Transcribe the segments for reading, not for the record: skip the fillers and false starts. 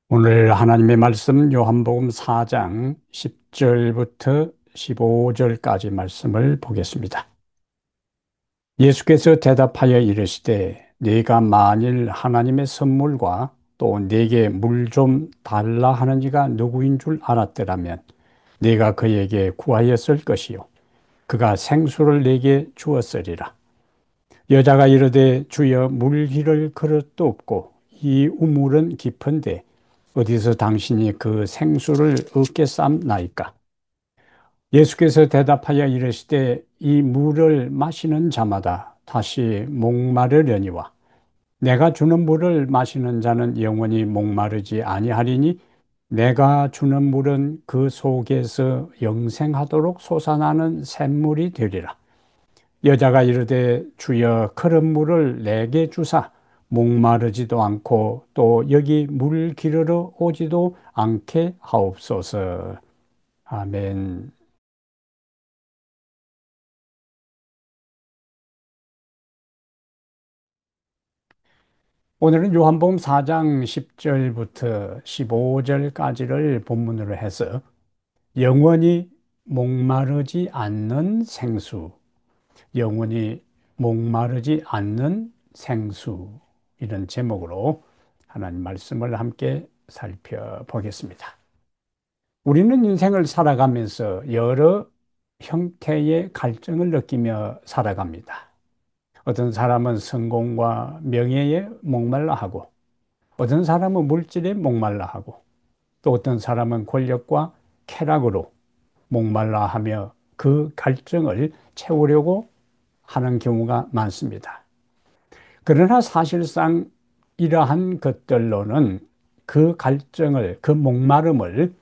오늘 하나님의 말씀 요한복음 4장 10절부터 15절까지 말씀을 보겠습니다. 예수께서 대답하여 이르시되 네가 만일 하나님의 선물과 또 내게 물 좀 달라 하는 이가 누구인 줄 알았더라면 네가 그에게 구하였을 것이요 그가 생수를 내게 주었으리라. 여자가 이르되 주여 물 기를 그릇도 없고 이 우물은 깊은데 어디서 당신이 그 생수를 얻겠삼나이까? 예수께서 대답하여 이르시되 이 물을 마시는 자마다 다시 목마르려니와 내가 주는 물을 마시는 자는 영원히 목마르지 아니하리니 내가 주는 물은 그 속에서 영생하도록 솟아나는 샘물이 되리라. 여자가 이르되 주여 그런 물을 내게 주사 목마르지도 않고 또 여기 물 기르러 오지도 않게 하옵소서. 아멘. 오늘은 요한복음 4장 10절부터 15절까지를 본문으로 해서 영원히 목마르지 않는 생수, 영원히 목마르지 않는 생수, 이런 제목으로 하나님 말씀을 함께 살펴보겠습니다. 우리는 인생을 살아가면서 여러 형태의 갈증을 느끼며 살아갑니다. 어떤 사람은 성공과 명예에 목말라 하고, 어떤 사람은 물질에 목말라 하고, 또 어떤 사람은 권력과 쾌락으로 목말라 하며 그 갈증을 채우려고 하는 경우가 많습니다. 그러나 사실상 이러한 것들로는 그 갈증을, 그 목마름을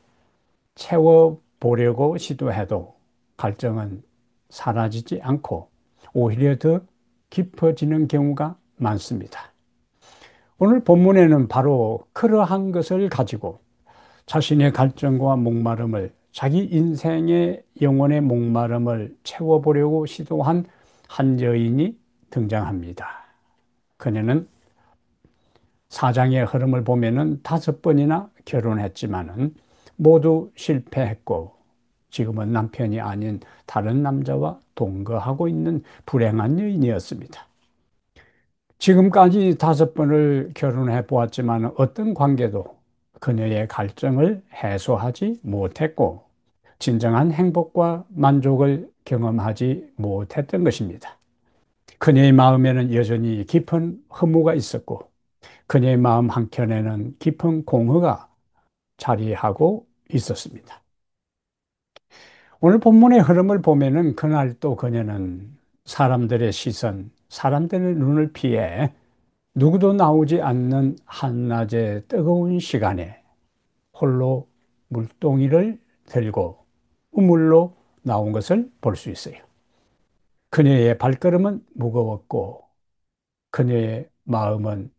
채워보려고 시도해도 갈증은 사라지지 않고 오히려 더 깊어지는 경우가 많습니다. 오늘 본문에는 바로 그러한 것을 가지고 자신의 갈증과 목마름을, 자기 인생의 영혼의 목마름을 채워보려고 시도한 한 여인이 등장합니다. 그녀는 사장의 흐름을 보면은 5번이나 결혼했지만은 모두 실패했고 지금은 남편이 아닌 다른 남자와 동거하고 있는 불행한 여인이었습니다. 지금까지 5번을 결혼해 보았지만 어떤 관계도 그녀의 갈증을 해소하지 못했고 진정한 행복과 만족을 경험하지 못했던 것입니다. 그녀의 마음에는 여전히 깊은 허무가 있었고 그녀의 마음 한켠에는 깊은 공허가 자리하고 있었습니다. 오늘 본문의 흐름을 보면은 그날 또 그녀는 사람들의 시선, 사람들의 눈을 피해 누구도 나오지 않는 한낮의 뜨거운 시간에 홀로 물동이를 들고 우물로 나온 것을 볼 수 있어요. 그녀의 발걸음은 무거웠고 그녀의 마음은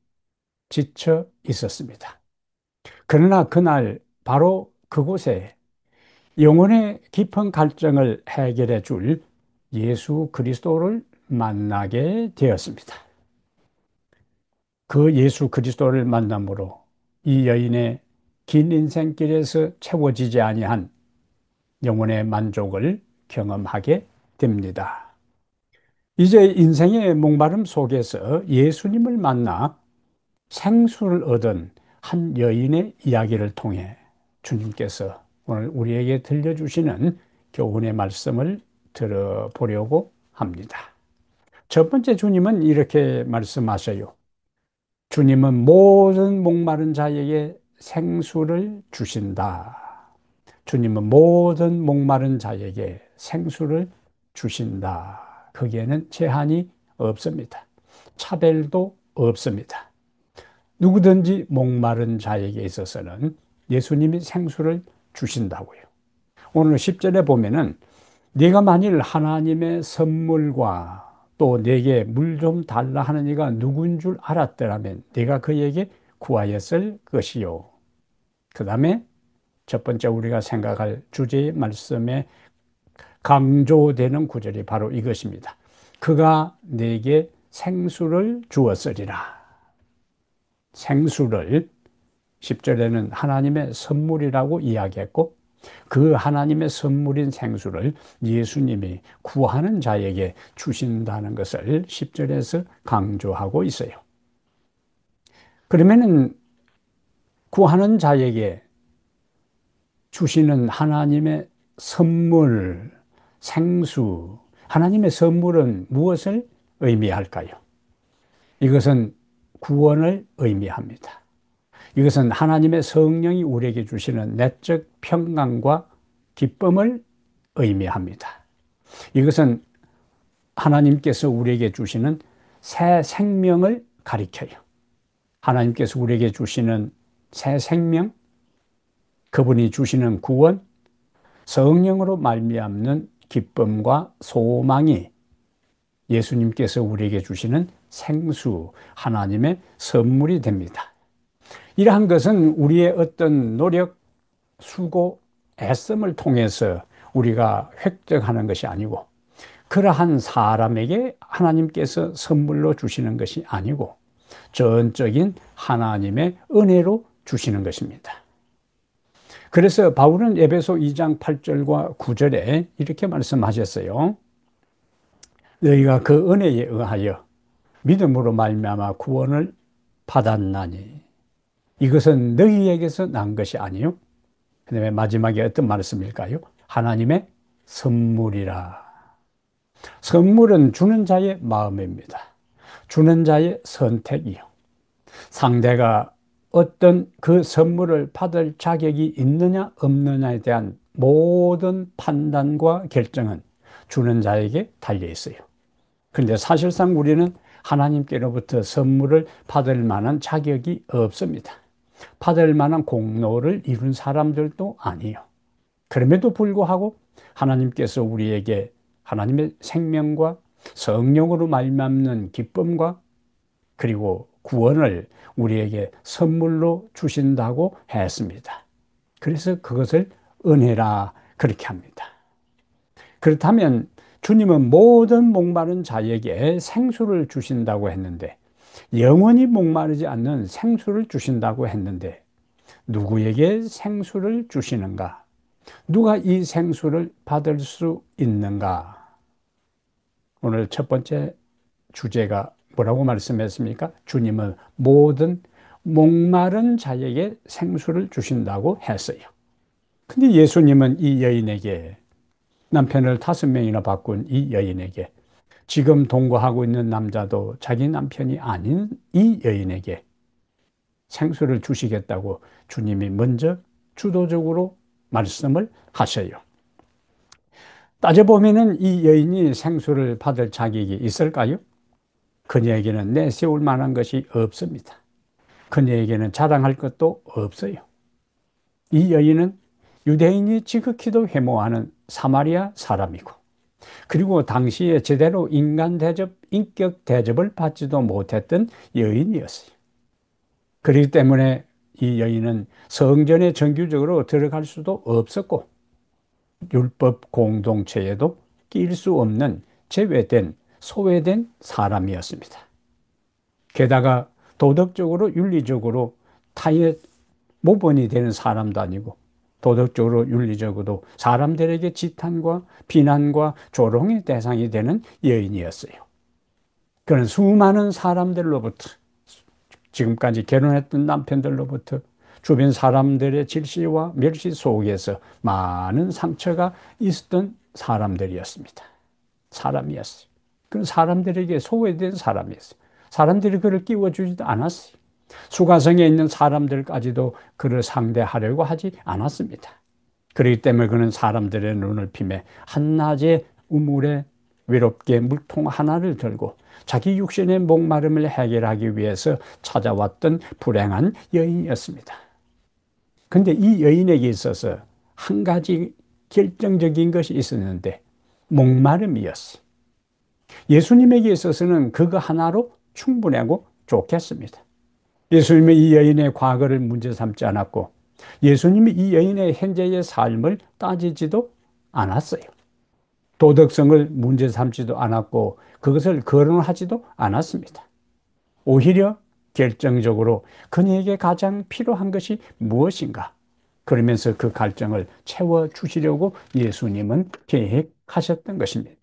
지쳐 있었습니다. 그러나 그날 바로 그곳에 영혼의 깊은 갈증을 해결해 줄 예수 그리스도를 만나게 되었습니다. 그 예수 그리스도를 만남으로 이 여인의 긴 인생길에서 채워지지 아니한 영혼의 만족을 경험하게 됩니다. 이제 인생의 목마름 속에서 예수님을 만나 생수를 얻은 한 여인의 이야기를 통해 주님께서 오늘 우리에게 들려주시는 교훈의 말씀을 들어보려고 합니다. 첫 번째 주님은 이렇게 말씀하셔요. 주님은 모든 목마른 자에게 생수를 주신다. 주님은 모든 목마른 자에게 생수를 주신다. 거기에는 제한이 없습니다. 차별도 없습니다. 누구든지 목마른 자에게 있어서는 예수님이 생수를 주신다고요. 오늘 10절에 보면은 네가 만일 하나님의 선물과 또 내게 물 좀 달라 하는 이가 누군 줄 알았더라면 네가 그에게 구하였을 것이요. 그 다음에 첫 번째 우리가 생각할 주제의 말씀에 강조되는 구절이 바로 이것입니다. 그가 내게 생수를 주었으리라. 생수를 10절에는 하나님의 선물이라고 이야기했고 그 하나님의 선물인 생수를 예수님이 구하는 자에게 주신다는 것을 10절에서 강조하고 있어요. 그러면은 구하는 자에게 주시는 하나님의 선물, 생수, 하나님의 선물은 무엇을 의미할까요? 이것은 구원을 의미합니다. 이것은 하나님의 성령이 우리에게 주시는 내적 평강과 기쁨을 의미합니다. 이것은 하나님께서 우리에게 주시는 새 생명을 가리켜요. 하나님께서 우리에게 주시는 새 생명, 그분이 주시는 구원, 성령으로 말미암는 기쁨과 소망이 예수님께서 우리에게 주시는 생수, 하나님의 선물이 됩니다. 이러한 것은 우리의 어떤 노력, 수고, 애씀을 통해서 우리가 획득하는 것이 아니고 그러한 사람에게 하나님께서 선물로 주시는 것이 아니고 전적인 하나님의 은혜로 주시는 것입니다. 그래서 바울은 에베소 2장 8절과 9절에 이렇게 말씀하셨어요. 너희가 그 은혜에 의하여 믿음으로 말미암아 구원을 받았나니 이것은 너희에게서 난 것이 아니요. 그다음에 마지막에 어떤 말씀일까요? 하나님의 선물이라. 선물은 주는 자의 마음입니다. 주는 자의 선택이요. 상대가 어떤 그 선물을 받을 자격이 있느냐 없느냐에 대한 모든 판단과 결정은 주는 자에게 달려 있어요. 그런데 사실상 우리는 하나님께로부터 선물을 받을 만한 자격이 없습니다. 받을 만한 공로를 이룬 사람들도 아니요. 그럼에도 불구하고 하나님께서 우리에게 하나님의 생명과 성령으로 말미암는 기쁨과 그리고 구원을 우리에게 선물로 주신다고 했습니다. 그래서 그것을 은혜라 그렇게 합니다. 그렇다면 주님은 모든 목마른 자에게 생수를 주신다고 했는데 영원히 목마르지 않는 생수를 주신다고 했는데 누구에게 생수를 주시는가? 누가 이 생수를 받을 수 있는가? 오늘 첫 번째 주제가 뭐라고 말씀했습니까? 주님은 모든 목마른 자에게 생수를 주신다고 했어요. 근데 예수님은 이 여인에게 남편을 5명이나 바꾼 이 여인에게 지금 동거하고 있는 남자도 자기 남편이 아닌 이 여인에게 생수를 주시겠다고 주님이 먼저 주도적으로 말씀을 하셔요. 따져보면은 이 여인이 생수를 받을 자격이 있을까요? 그녀에게는 내세울 만한 것이 없습니다. 그녀에게는 자랑할 것도 없어요. 이 여인은 유대인이 지극히도 혐오하는 사마리아 사람이고 그리고 당시에 제대로 인간 대접, 인격 대접을 받지도 못했던 여인이었어요. 그렇기 때문에 이 여인은 성전에 정규적으로 들어갈 수도 없었고 율법 공동체에도 끼일 수 없는 제외된 소외된 사람이었습니다. 게다가 도덕적으로 윤리적으로 타의 모범이 되는 사람도 아니고 도덕적으로 윤리적으로도 사람들에게 지탄과 비난과 조롱의 대상이 되는 여인이었어요. 그는 수많은 사람들로부터 지금까지 결혼했던 남편들로부터 주변 사람들의 질시와 멸시 속에서 많은 상처가 있었던 사람들이었습니다. 사람이었어요. 그런 사람들에게 소외된 사람이었어요. 사람들이 그를 끼워주지도 않았어요. 수가성에 있는 사람들까지도 그를 상대하려고 하지 않았습니다. 그렇기 때문에 그는 사람들의 눈을 피매 한낮에 우물에 외롭게 물통 하나를 들고 자기 육신의 목마름을 해결하기 위해서 찾아왔던 불행한 여인이었습니다. 그런데 이 여인에게 있어서 한 가지 결정적인 것이 있었는데 목마름이었어요. 예수님에게 있어서는 그거 하나로 충분하고 좋겠습니다. 예수님은 이 여인의 과거를 문제 삼지 않았고 예수님이 이 여인의 현재의 삶을 따지지도 않았어요. 도덕성을 문제 삼지도 않았고 그것을 거론하지도 않았습니다. 오히려 결정적으로 그녀에게 가장 필요한 것이 무엇인가? 그러면서 그 갈증을 채워주시려고 예수님은 계획하셨던 것입니다.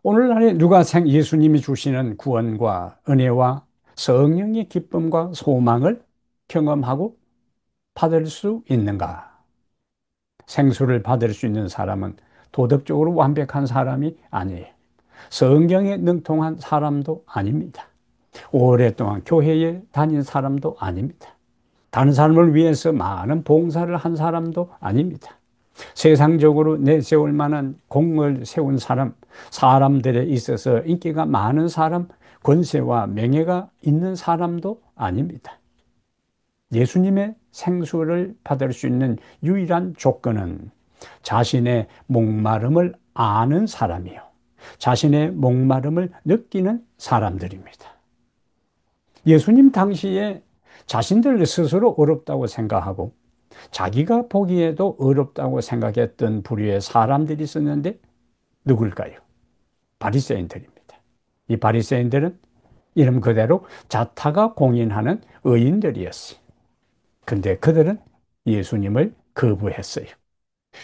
오늘날에 예수님이 주시는 구원과 은혜와 성령의 기쁨과 소망을 경험하고 받을 수 있는가? 생수를 받을 수 있는 사람은 도덕적으로 완벽한 사람이 아니에요. 성경에 능통한 사람도 아닙니다. 오랫동안 교회에 다닌 사람도 아닙니다. 다른 사람을 위해서 많은 봉사를 한 사람도 아닙니다. 세상적으로 내세울 만한 공을 세운 사람, 사람들에 있어서 인기가 많은 사람, 권세와 명예가 있는 사람도 아닙니다. 예수님의 생수를 받을 수 있는 유일한 조건은 자신의 목마름을 아는 사람이요. 자신의 목마름을 느끼는 사람들입니다. 예수님 당시에 자신들 스스로 어렵다고 생각하고 자기가 보기에도 어렵다고 생각했던 부류의 사람들이 있었는데 누굴까요? 바리새인들입니다. 이 바리새인들은 이름 그대로 자타가 공인하는 의인들이었어요. 근데 그들은 예수님을 거부했어요.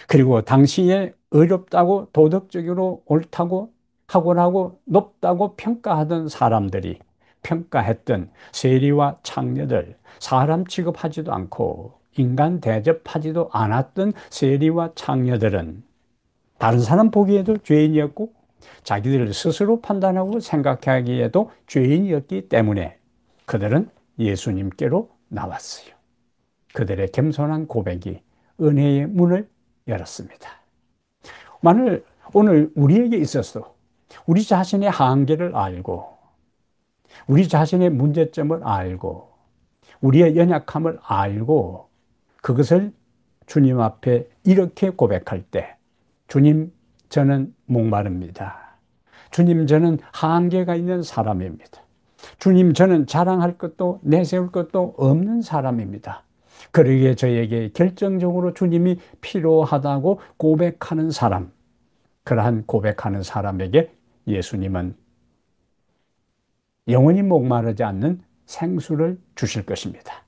그리고 당시에 어렵다고 도덕적으로 옳다고 탁월하고 높다고 평가하던 사람들이 평가했던 세리와 창녀들, 사람 취급하지도 않고 인간 대접하지도 않았던 세리와 창녀들은 다른 사람 보기에도 죄인이었고 자기들 스스로 판단하고 생각하기에도 죄인이었기 때문에 그들은 예수님께로 나왔어요. 그들의 겸손한 고백이 은혜의 문을 열었습니다. 만일 오늘 우리에게 있어서 우리 자신의 한계를 알고 우리 자신의 문제점을 알고 우리의 연약함을 알고 그것을 주님 앞에 이렇게 고백할 때 주님, 저는 목마릅니다. 주님, 저는 한계가 있는 사람입니다. 주님, 저는 자랑할 것도 내세울 것도 없는 사람입니다. 그러기에 저에게 결정적으로 주님이 필요하다고 고백하는 사람, 그러한 고백하는 사람에게 예수님은 영원히 목마르지 않는 생수를 주실 것입니다.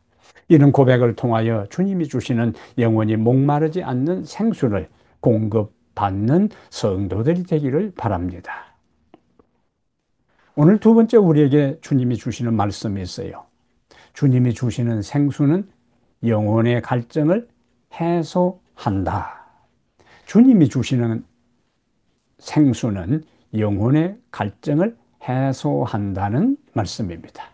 이런 고백을 통하여 주님이 주시는 영원히 목마르지 않는 생수를 공급받는 성도들이 되기를 바랍니다. 오늘 두 번째 우리에게 주님이 주시는 말씀이 있어요. 주님이 주시는 생수는 영혼의 갈증을 해소한다. 주님이 주시는 생수는 영혼의 갈증을 해소한다는 말씀입니다.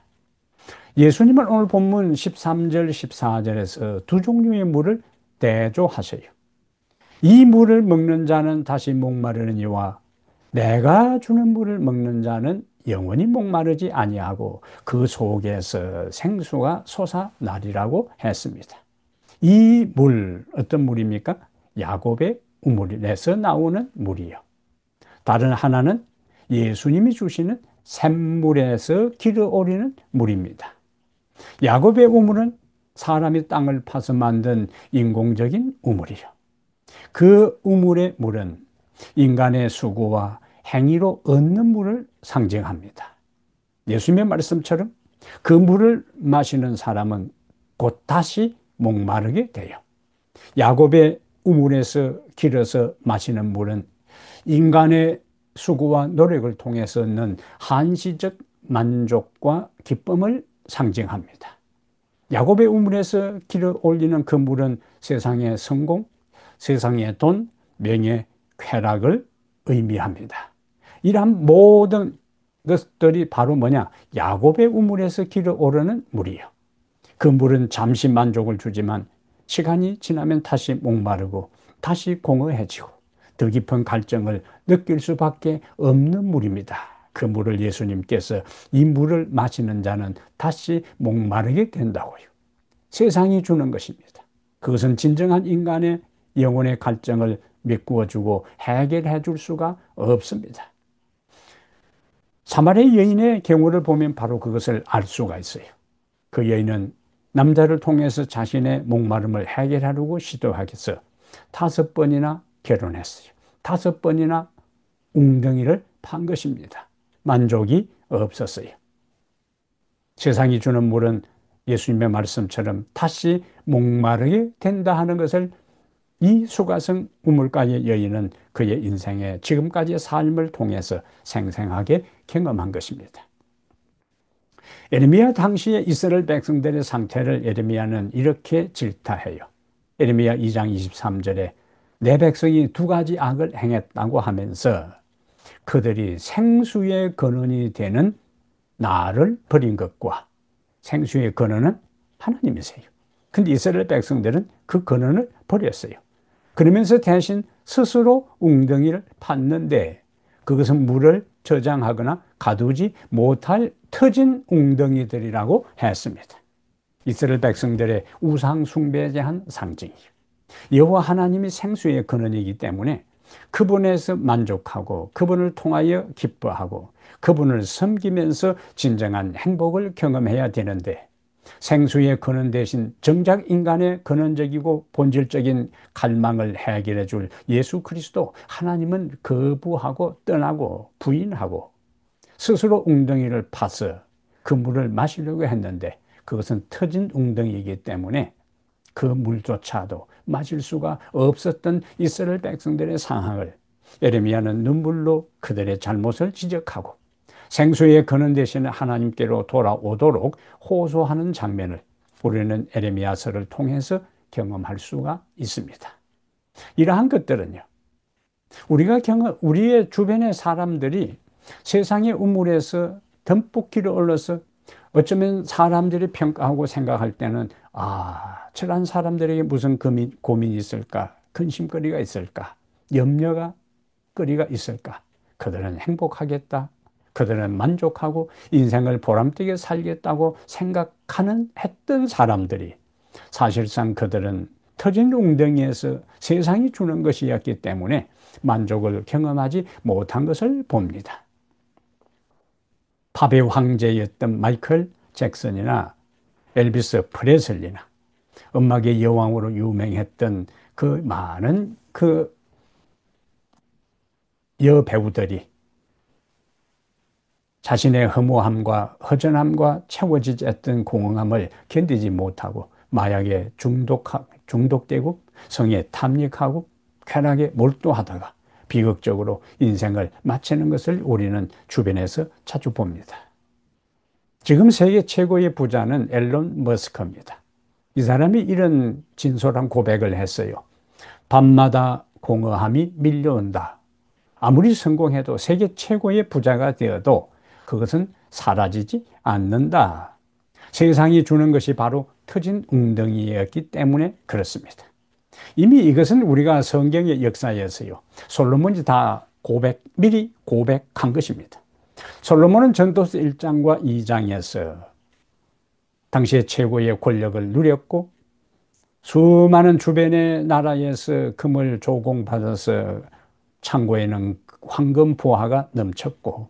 예수님은 오늘 본문 13절, 14절에서 두 종류의 물을 대조하셔요. 이 물을 먹는 자는 다시 목마르니와 내가 주는 물을 먹는 자는 영원히 목마르지 아니하고 그 속에서 생수가 솟아나리라고 했습니다. 이 물, 어떤 물입니까? 야곱의 우물에서 나오는 물이요. 다른 하나는 예수님이 주시는 샘물에서 길어오르는 물입니다. 야곱의 우물은 사람이 땅을 파서 만든 인공적인 우물이요. 그 우물의 물은 인간의 수고와 행위로 얻는 물을 상징합니다. 예수님의 말씀처럼 그 물을 마시는 사람은 곧 다시 목마르게 돼요. 야곱의 우물에서 길어서 마시는 물은 인간의 수고와 노력을 통해서 얻는 한시적 만족과 기쁨을 상징합니다. 야곱의 우물에서 길어 올리는 그 물은 세상의 성공, 세상의 돈, 명예, 쾌락을 의미합니다. 이러한 모든 것들이 바로 뭐냐? 야곱의 우물에서 길어 오르는 물이에요. 그 물은 잠시 만족을 주지만 시간이 지나면 다시 목마르고 다시 공허해지고 더 깊은 갈증을 느낄 수밖에 없는 물입니다. 그 물을 예수님께서 이 물을 마시는 자는 다시 목마르게 된다고요. 세상이 주는 것입니다. 그것은 진정한 인간의 영혼의 갈증을 메꾸어주고 해결해 줄 수가 없습니다. 사마리아 여인의 경우를 보면 바로 그것을 알 수가 있어요. 그 여인은 남자를 통해서 자신의 목마름을 해결하려고 시도하겠어 5번이나 결혼했어요. 5번이나 웅덩이를 판 것입니다. 만족이 없었어요. 세상이 주는 물은 예수님의 말씀처럼 다시 목마르게 된다 하는 것을 이 수가성 우물가의 여인은 그의 인생의 지금까지의 삶을 통해서 생생하게 경험한 것입니다. 에레미야 당시의 이스라엘 백성들의 상태를 에레미야는 이렇게 질타해요. 에레미야 2장 23절에 내 백성이 두 가지 악을 행했다고 하면서 그들이 생수의 근원이 되는 나를 버린 것과 생수의 근원은 하나님이세요. 근데 이스라엘 백성들은 그 근원을 버렸어요. 그러면서 대신 스스로 웅덩이를 팠는데 그것은 물을 저장하거나 가두지 못할 터진 웅덩이들이라고 했습니다. 이스라엘 백성들의 우상 숭배에 대한 상징이에요. 여호와 하나님이 생수의 근원이기 때문에 그분에서 만족하고 그분을 통하여 기뻐하고 그분을 섬기면서 진정한 행복을 경험해야 되는데 생수의 근원 대신 정작 인간의 근원적이고 본질적인 갈망을 해결해 줄 예수 그리스도 하나님은 거부하고 떠나고 부인하고 스스로 웅덩이를 파서 그 물을 마시려고 했는데 그것은 터진 웅덩이이기 때문에 그 물조차도 마실 수가 없었던 이스라엘 백성들의 상황을 예레미야는 눈물로 그들의 잘못을 지적하고 생수의 근원 대신에 하나님께로 돌아오도록 호소하는 장면을 우리는 예레미야서를 통해서 경험할 수가 있습니다. 이러한 것들은요, 우리의 주변의 사람들이 세상의 우물에서 듬뿍 길어 올라서 어쩌면 사람들이 평가하고 생각할 때는 저런 사람들에게 무슨 고민이 있을까? 근심거리가 있을까? 염려가 거리가 있을까? 그들은 행복하겠다. 그들은 만족하고 인생을 보람되게 살겠다고 생각하는 했던 사람들이 사실상 그들은 터진 웅덩이에서 세상이 주는 것이었기 때문에 만족을 경험하지 못한 것을 봅니다. 팝의 황제였던 마이클 잭슨이나 엘비스 프레슬리나 음악의 여왕으로 유명했던 그 많은 그 여배우들이 자신의 허무함과 허전함과 채워지지 않던 공허함을 견디지 못하고 마약에 중독되고 성에 탐닉하고 쾌락에 몰두하다가 비극적으로 인생을 마치는 것을 우리는 주변에서 자주 봅니다. 지금 세계 최고의 부자는 앨런 머스크입니다. 이 사람이 이런 진솔한 고백을 했어요. 밤마다 공허함이 밀려온다. 아무리 성공해도 세계 최고의 부자가 되어도 그것은 사라지지 않는다. 세상이 주는 것이 바로 터진 웅덩이였기 때문에 그렇습니다. 이미 이것은 우리가 성경의 역사에서요, 솔로몬이 다 미리 고백한 것입니다. 솔로몬은 전도서 1장과 2장에서 당시의 최고의 권력을 누렸고 수많은 주변의 나라에서 금을 조공받아서 창고에는 황금 부하가 넘쳤고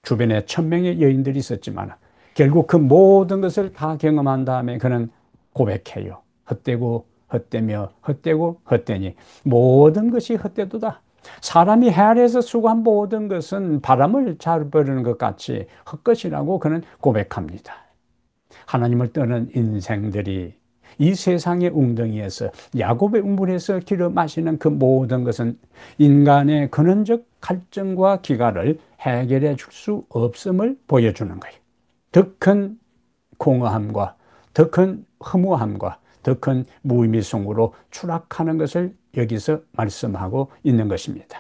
주변에 1000명의 여인들이 있었지만 결국 그 모든 것을 다 경험한 다음에 그는 고백해요. 헛되고 헛되며 헛되고 헛되니 모든 것이 헛되도다. 사람이 헤아려서 수고한 모든 것은 바람을 잘 버리는 것 같이 헛것이라고 그는 고백합니다. 하나님을 떠난 인생들이 이 세상의 웅덩이에서 야곱의 우물에서 길어 마시는 그 모든 것은 인간의 근원적 갈증과 기갈을 해결해 줄 수 없음을 보여주는 거예요. 더 큰 공허함과 더 큰 허무함과 더 큰 무의미 속으로 추락하는 것을 여기서 말씀하고 있는 것입니다.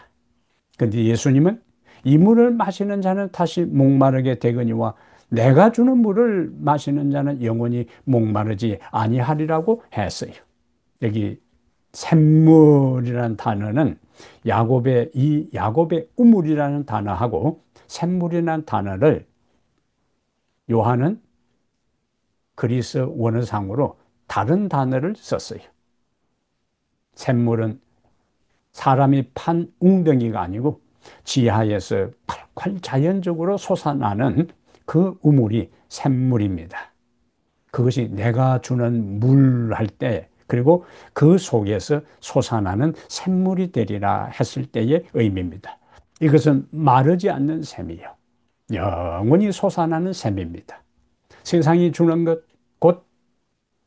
그런데 예수님은 이 물을 마시는 자는 다시 목마르게 되거니와 내가 주는 물을 마시는 자는 영원히 목마르지 아니하리라고 했어요. 여기 샘물이라는 단어는 야곱의 우물이라는 단어하고 샘물이라는 단어를 요한은 그리스 원어상으로 다른 단어를 썼어요. 샘물은 사람이 판 웅덩이가 아니고 지하에서 콸콸 자연적으로 솟아나는 그 우물이 샘물입니다. 그것이 내가 주는 물 할 때 그리고 그 속에서 솟아나는 샘물이 되리라 했을 때의 의미입니다. 이것은 마르지 않는 샘이요 영원히 솟아나는 샘입니다. 세상이 주는 것 곧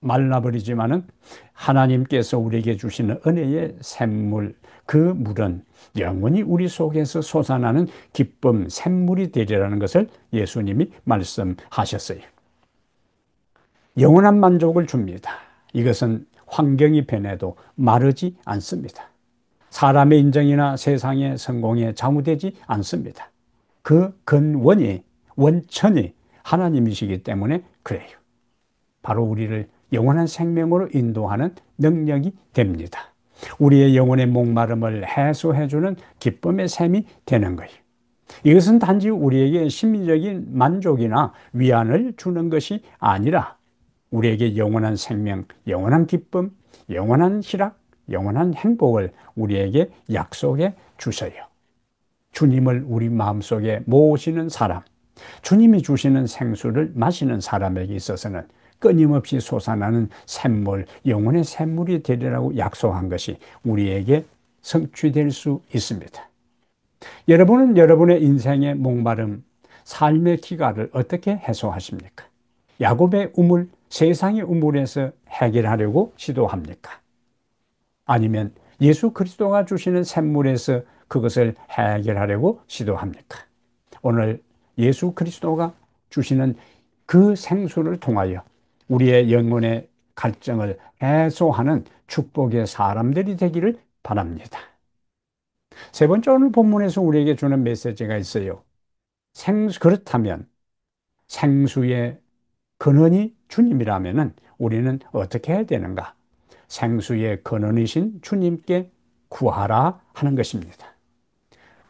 말라버리지만은 하나님께서 우리에게 주시는 은혜의 샘물, 그 물은 영원히 우리 속에서 솟아나는 기쁨, 샘물이 되리라는 것을 예수님이 말씀하셨어요. 영원한 만족을 줍니다. 이것은 환경이 변해도 마르지 않습니다. 사람의 인정이나 세상의 성공에 좌우되지 않습니다. 그 근원이, 원천이 하나님이시기 때문에 그래요. 바로 우리를 영원한 생명으로 인도하는 능력이 됩니다. 우리의 영혼의 목마름을 해소해주는 기쁨의 샘이 되는 거예요. 이것은 단지 우리에게 심리적인 만족이나 위안을 주는 것이 아니라 우리에게 영원한 생명, 영원한 기쁨, 영원한 희락, 영원한 행복을 우리에게 약속해 주셔요. 주님을 우리 마음속에 모시는 사람, 주님이 주시는 생수를 마시는 사람에게 있어서는 끊임없이 솟아나는 샘물, 영혼의 샘물이 되리라고 약속한 것이 우리에게 성취될 수 있습니다. 여러분은 여러분의 인생의 목마름, 삶의 기갈을 어떻게 해소하십니까? 야곱의 우물, 세상의 우물에서 해결하려고 시도합니까? 아니면 예수 그리스도가 주시는 샘물에서 그것을 해결하려고 시도합니까? 오늘 예수 그리스도가 주시는 그 생수를 통하여 우리의 영혼의 갈증을 해소하는 축복의 사람들이 되기를 바랍니다. 세 번째, 오늘 본문에서 우리에게 주는 메시지가 있어요. 그렇다면 생수의 근원이 주님이라면 우리는 어떻게 해야 되는가? 생수의 근원이신 주님께 구하라 하는 것입니다.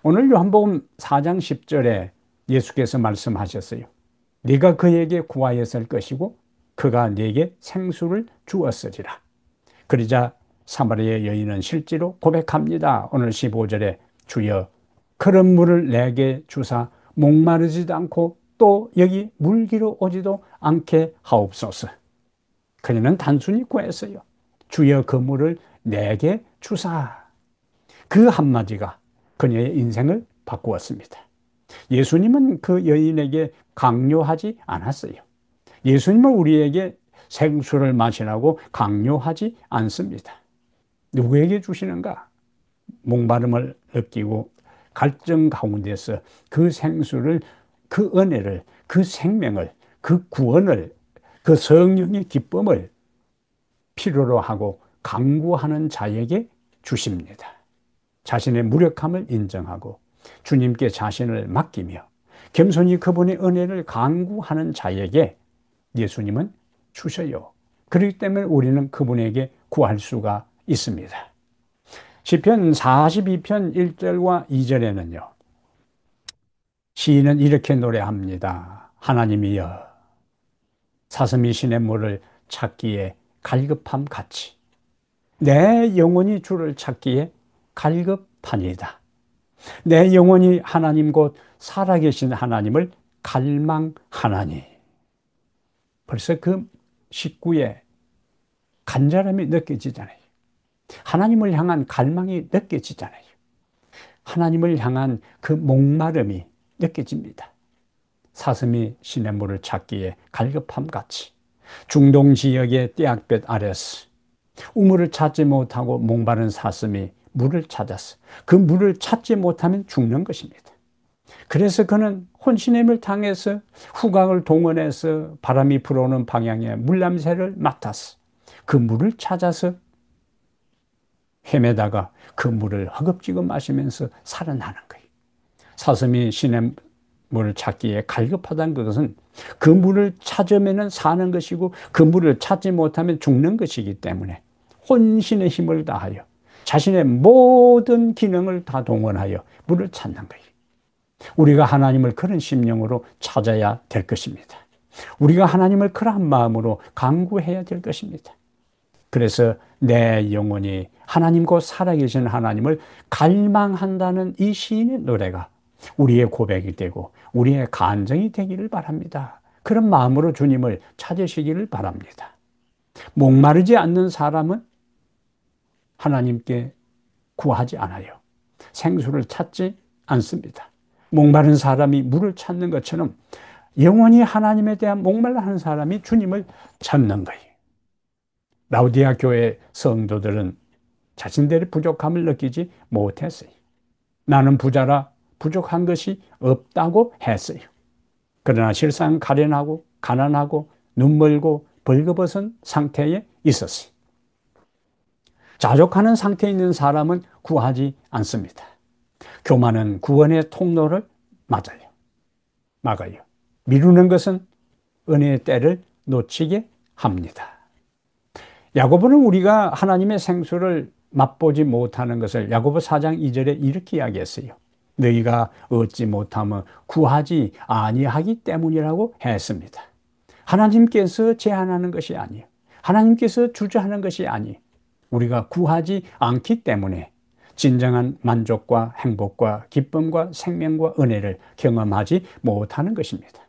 오늘 요한복음 4장 10절에 예수께서 말씀하셨어요. 네가 그에게 구하였을 것이고 그가 네게 생수를 주었으리라. 그러자 사마리아 여인은 실제로 고백합니다. 오늘 15절에 주여 그런 물을 내게 주사 목마르지도 않고 또 여기 물기로 오지도 않게 하옵소서. 그녀는 단순히 구했어요. 주여 그 물을 내게 주사. 그 한마디가 그녀의 인생을 바꾸었습니다. 예수님은 그 여인에게 강요하지 않았어요. 예수님은 우리에게 생수를 마시라고 강요하지 않습니다. 누구에게 주시는가? 목마름을 느끼고 갈증 가운데서 그 생수를, 그 은혜를, 그 생명을, 그 구원을, 그 성령의 기쁨을 필요로 하고 강구하는 자에게 주십니다. 자신의 무력함을 인정하고 주님께 자신을 맡기며 겸손히 그분의 은혜를 강구하는 자에게 예수님은 주셔요. 그렇기 때문에 우리는 그분에게 구할 수가 있습니다. 시편 42편 1절과 2절에는요. 시인은 이렇게 노래합니다. 하나님이여 사슴이 시냇물을 찾기에 갈급함 같이 내 영혼이 주를 찾기에 갈급하니이다. 내 영혼이 하나님 곧 살아계신 하나님을 갈망하나니. 벌써 그 식구의 간절함이 느껴지잖아요. 하나님을 향한 갈망이 느껴지잖아요. 하나님을 향한 그 목마름이 느껴집니다. 사슴이 시냇물을 찾기에 갈급함 같이 중동 지역의 떼약볕 아래서 우물을 찾지 못하고 목마른 사슴이 물을 찾았어. 그 물을 찾지 못하면 죽는 것입니다. 그래서 그는 혼신의 힘을 당해서 후광을 동원해서 바람이 불어오는 방향의 물냄새를 맡았어. 그 물을 찾아서 헤매다가 그 물을 허겁지겁 마시면서 살아나는 거예요. 사슴이 시냇물을 찾기에 갈급하다는 것은 그 물을 찾으면 사는 것이고 그 물을 찾지 못하면 죽는 것이기 때문에 혼신의 힘을 다하여 자신의 모든 기능을 다 동원하여 물을 찾는 거예요. 우리가 하나님을 그런 심령으로 찾아야 될 것입니다. 우리가 하나님을 그러한 마음으로 간구해야 될 것입니다. 그래서 내 영혼이 하나님 곧 살아계신 하나님을 갈망한다는 이 시인의 노래가 우리의 고백이 되고 우리의 간증이 되기를 바랍니다. 그런 마음으로 주님을 찾으시기를 바랍니다. 목마르지 않는 사람은 하나님께 구하지 않아요. 생수를 찾지 않습니다. 목마른 사람이 물을 찾는 것처럼 영원히 하나님에 대한 목말라 하는 사람이 주님을 찾는 거예요. 라우디아 교회 성도들은 자신들의 부족함을 느끼지 못했어요. 나는 부자라 부족한 것이 없다고 했어요. 그러나 실상 가련하고 가난하고 눈멀고 벌거벗은 상태에 있었어요. 자족하는 상태에 있는 사람은 구하지 않습니다. 교만은 구원의 통로를 막아요. 미루는 것은 은혜의 때를 놓치게 합니다. 야고보는 우리가 하나님의 생수를 맛보지 못하는 것을 야고보 4장 2절에 이렇게 이야기했어요. 너희가 얻지 못하면 구하지 아니하기 때문이라고 했습니다. 하나님께서 제한하는 것이 아니에요. 하나님께서 주저하는 것이 아니에요. 우리가 구하지 않기 때문에 진정한 만족과 행복과 기쁨과 생명과 은혜를 경험하지 못하는 것입니다.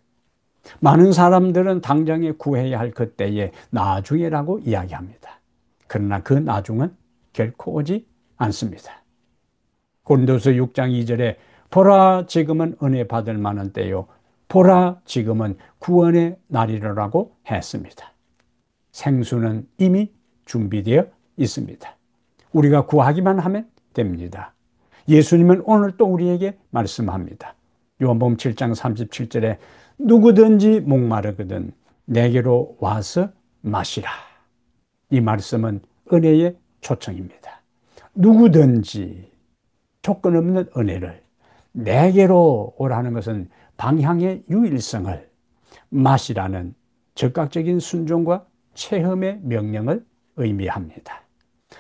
많은 사람들은 당장에 구해야 할 그때에 나중에라고 이야기합니다. 그러나 그 나중은 결코 오지 않습니다. 고린도서 6장 2절에 보라 지금은 은혜 받을 만한 때요 보라 지금은 구원의 날이라고 했습니다. 생수는 이미 준비되어 있습니다. 우리가 구하기만 하면 됩니다. 예수님은 오늘 또 우리에게 말씀합니다. 요한복음 7장 37절에 누구든지 목마르거든 내게로 와서 마시라. 이 말씀은 은혜의 초청입니다. 누구든지 조건 없는 은혜를 내게로 오라는 것은 방향의 유일성을 마시라는 즉각적인 순종과 체험의 명령을 의미합니다.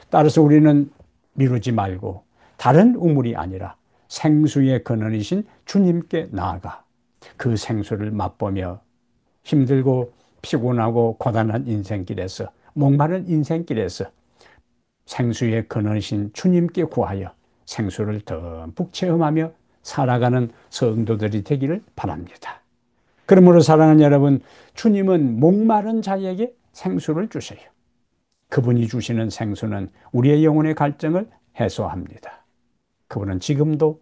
따라서 우리는 미루지 말고 다른 우물이 아니라 생수의 근원이신 주님께 나아가 그 생수를 맛보며 힘들고 피곤하고 고단한 인생길에서 목마른 인생길에서 생수의 근원이신 주님께 구하여 생수를 듬뿍 체험하며 살아가는 성도들이 되기를 바랍니다. 그러므로 사랑하는 여러분, 주님은 목마른 자에게 생수를 주세요. 그분이 주시는 생수는 우리의 영혼의 갈증을 해소합니다. 그분은 지금도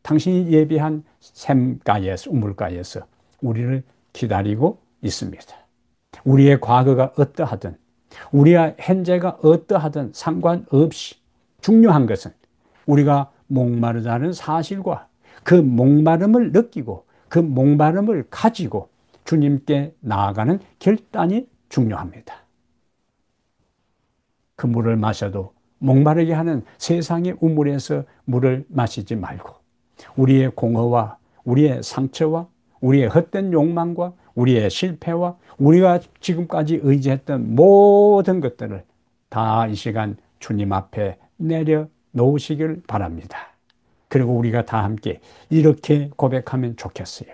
당신이 예비한 샘가에서, 우물가에서 우리를 기다리고 있습니다. 우리의 과거가 어떠하든 우리의 현재가 어떠하든 상관없이 중요한 것은 우리가 목마르다는 사실과 그 목마름을 느끼고 그 목마름을 가지고 주님께 나아가는 결단이 중요합니다. 그 물을 마셔도 목마르게 하는 세상의 우물에서 물을 마시지 말고 우리의 공허와 우리의 상처와 우리의 헛된 욕망과 우리의 실패와 우리가 지금까지 의지했던 모든 것들을 다 이 시간 주님 앞에 내려놓으시길 바랍니다. 그리고 우리가 다 함께 이렇게 고백하면 좋겠어요.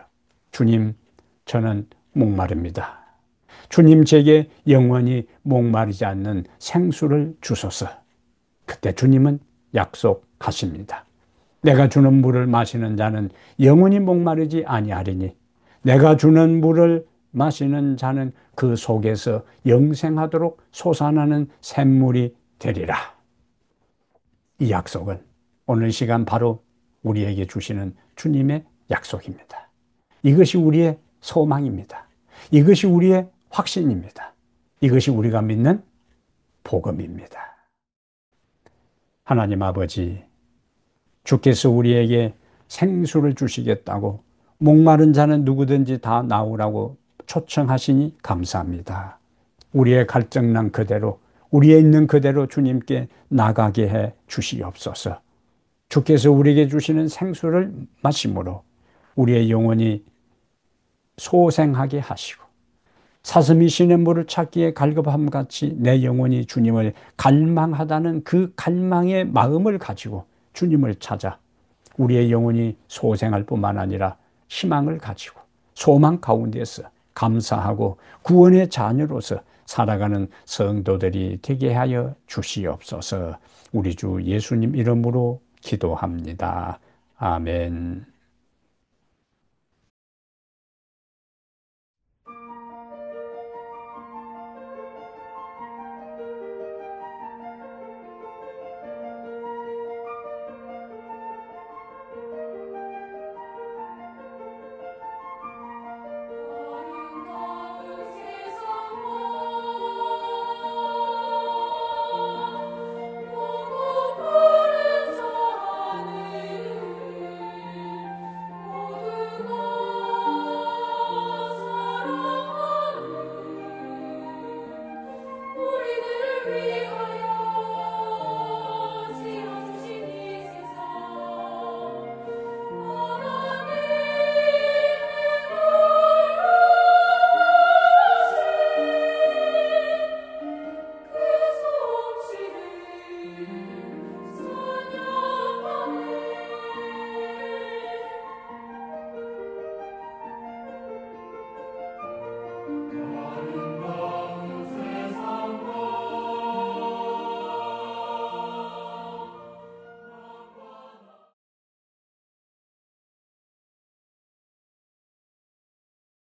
주님, 저는 목마릅니다. 주님, 제게 영원히 목마르지 않는 생수를 주소서. 그때 주님은 약속하십니다. 내가 주는 물을 마시는 자는 영원히 목마르지 아니하리니 내가 주는 물을 마시는 자는 그 속에서 영생하도록 솟아나는 샘물이 되리라. 이 약속은 오늘 시간 바로 우리에게 주시는 주님의 약속입니다. 이것이 우리의 소망입니다. 이것이 우리의 확신입니다. 이것이 우리가 믿는 복음입니다. 하나님 아버지, 주께서 우리에게 생수를 주시겠다고 목마른 자는 누구든지 다 나오라고 초청하시니 감사합니다. 우리의 갈증난 그대로 우리에 있는 그대로 주님께 나가게 해 주시옵소서. 주께서 우리에게 주시는 생수를 마심으로 우리의 영혼이 소생하게 하시고 사슴이 시냇물을 찾기에 갈급함 같이 내 영혼이 주님을 갈망하다는 그 갈망의 마음을 가지고 주님을 찾아 우리의 영혼이 소생할 뿐만 아니라 희망을 가지고 소망 가운데서 감사하고 구원의 자녀로서 살아가는 성도들이 되게 하여 주시옵소서. 우리 주 예수님 이름으로 기도합니다. 아멘. 위해